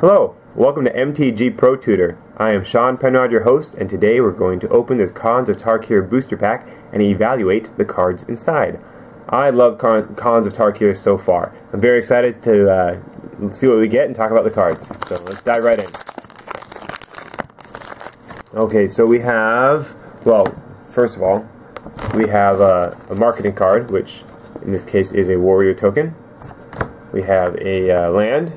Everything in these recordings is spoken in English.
Hello, welcome to MTG Pro Tutor. I am Sean Penrod, your host, and today we're going to open this Cons of Tarkir booster pack and evaluate the cards inside. I love Cons of Tarkir so far. I'm very excited to see what we get and talk about the cards. So let's dive right in. Okay, so we have, well, first of all, we have a marketing card, which in this case is a warrior token. We have a land.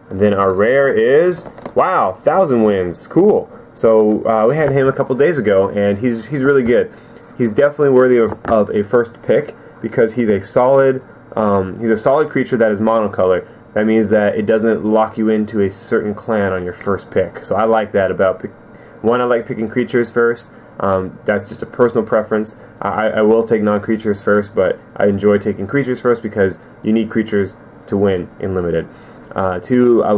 And then our rare is, wow, 1,000 Winds, cool. So we had him a couple days ago, and he's really good. He's definitely worthy of a first pick because he's a solid creature that is monocolor. That means that it doesn't lock you into a certain clan on your first pick. So I like that about one. I like picking creatures first. That's just a personal preference. I will take non-creatures first, but I enjoy taking creatures first because you need creatures to win in limited. Two, I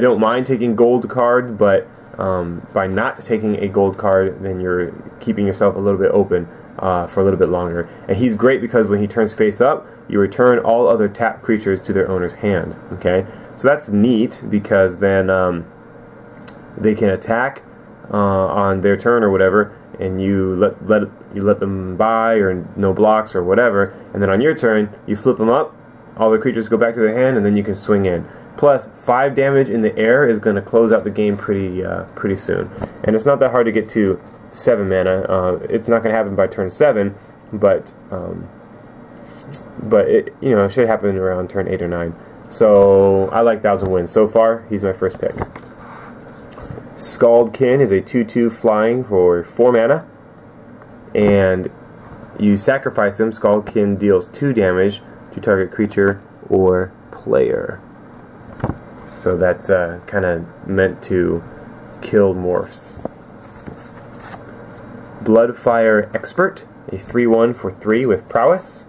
don't mind taking gold cards, but by not taking a gold card, then you're keeping yourself a little bit open for a little bit longer. And he's great because when he turns face up, you return all other tapped creatures to their owner's hand. Okay, so that's neat because then they can attack on their turn or whatever, and you let them buy or no blocks or whatever, and then on your turn you flip them up. All the creatures go back to their hand, and then you can swing in. Plus, 5 damage in the air is going to close out the game pretty soon. And it's not that hard to get to 7 mana. It's not going to happen by turn 7, but it it should happen around turn 8 or 9. So I like 1,000 Winds so far. He's my first pick. Scaldkin is a 2/2 flying for 4 mana, and you sacrifice him. Scaldkin deals 2 damage to target creature or player. So that's kind of meant to kill morphs. Bloodfire Expert, a 3/1 for 3 with prowess.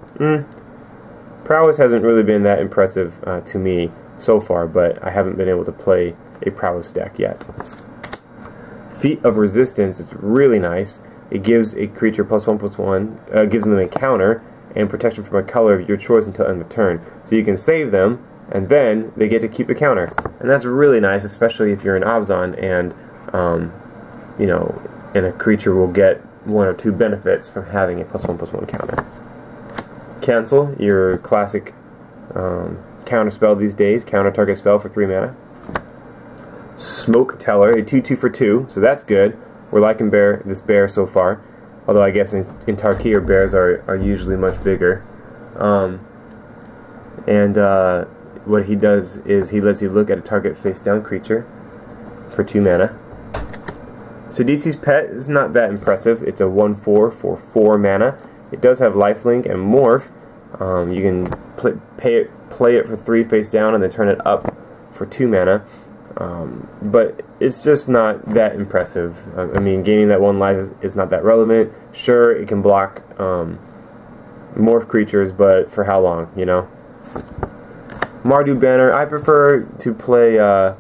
Prowess hasn't really been that impressive to me so far, but I haven't been able to play a prowess deck yet. Feat of Resistance is really nice. It gives a creature +1/+1, gives them a counter and protection from a color of your choice until end of turn. So you can save them, and then they get to keep the counter. And that's really nice, especially if you're an Abzan and, and a creature will get 1 or 2 benefits from having a +1/+1 counter. Cancel, your classic counter spell these days, counter target spell for 3 mana. Smoke Teller, a 2/2 for 2, so that's good. We're liking this bear so far. Although I guess in Tarkir, bears are usually much bigger. What he does is he lets you look at a target face-down creature for 2 mana. Sidisi's Pet is not that impressive. It's a 1/4 for 4 mana. It does have lifelink and morph. You can play it for 3 face-down and then turn it up for 2 mana. But it's just not that impressive. I mean, gaining that 1 life is not that relevant. Sure, it can block morph creatures, but for how long, Mardu Banner, I prefer to play a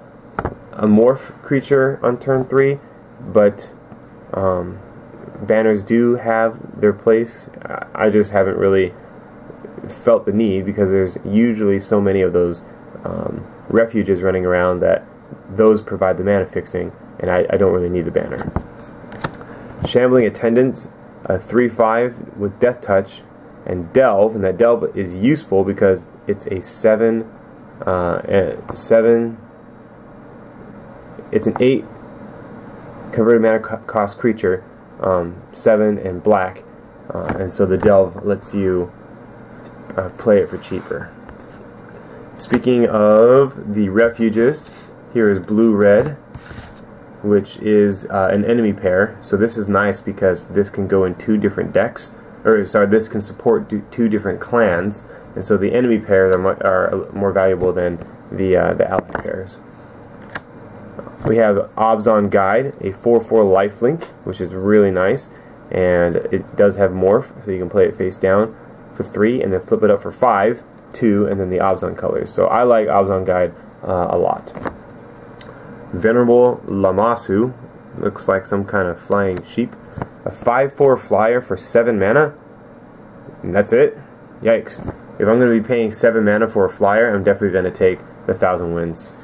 morph creature on turn 3, but banners do have their place. I just haven't really felt the need because there's usually so many of those refuges running around that those provide the mana fixing, and I don't really need the banner. Shambling Attendant, a 3/5 with Death Touch and Delve, and that Delve is useful because it's a 7. It's an 8 converted mana cost creature, 7 and black, and so the Delve lets you play it for cheaper. Speaking of the refuges, here is Blue-Red, which is an enemy pair. So this is nice because this can go in 2 different decks. This can support 2 different clans, and so the enemy pairs are more valuable than the ally pairs. We have Abzan Guide, a 4/4 lifelink, which is really nice, and it does have morph, so you can play it face down for 3, and then flip it up for 5, 2, and then the Abzan colors. So I like Abzan Guide a lot. Venerable Lamasu, looks like some kind of flying sheep. A 5/4 flyer for 7 mana, and that's it? Yikes. If I'm going to be paying 7 mana for a flyer, I'm definitely going to take the 1,000 Winds.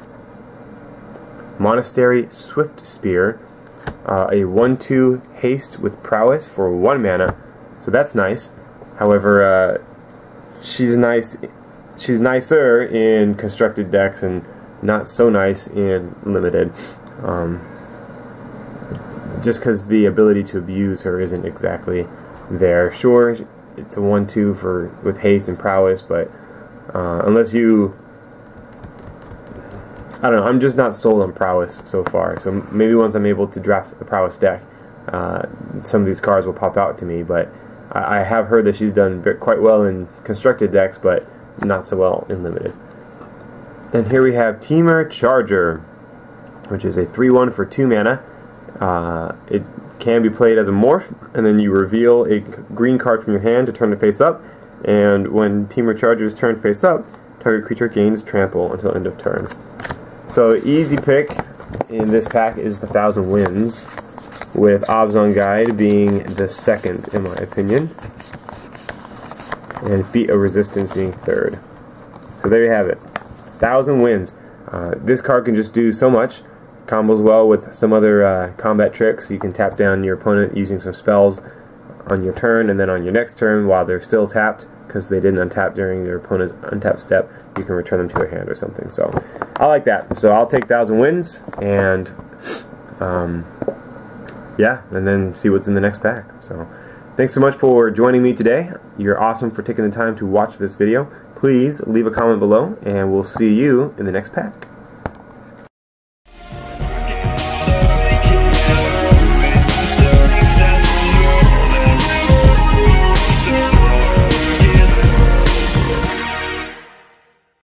Monastery Swift Spear, a 1/2 haste with prowess for 1 mana, so that's nice. However, she's nicer in constructed decks and not so nice in limited. Just because the ability to abuse her isn't exactly there. Sure, it's a 1/2 with haste and prowess, but unless you, I don't know, I'm just not sold on prowess so far. So maybe once I'm able to draft a prowess deck, some of these cards will pop out to me. But I have heard that she's done quite well in constructed decks, but not so well in limited. And here we have Temur Charger, which is a 3/1 for 2 mana. It can be played as a morph, and then you reveal a green card from your hand to turn it face up, and when Temur Charger is turned face up, target creature gains trample until end of turn. So easy pick in this pack is the 1,000 Winds, with Obzon Guide being the second in my opinion, and Feat of Resistance being third. So there you have it, 1,000 Winds. This card can just do so much. Combos well with some other combat tricks. You can tap down your opponent using some spells on your turn, and then on your next turn, while they're still tapped, because they didn't untap during their opponent's untap step, you can return them to their hand or something. So I like that. So I'll take 1,000 Winds, and yeah, and then see what's in the next pack. So thanks so much for joining me today. You're awesome for taking the time to watch this video. Please leave a comment below, and we'll see you in the next pack.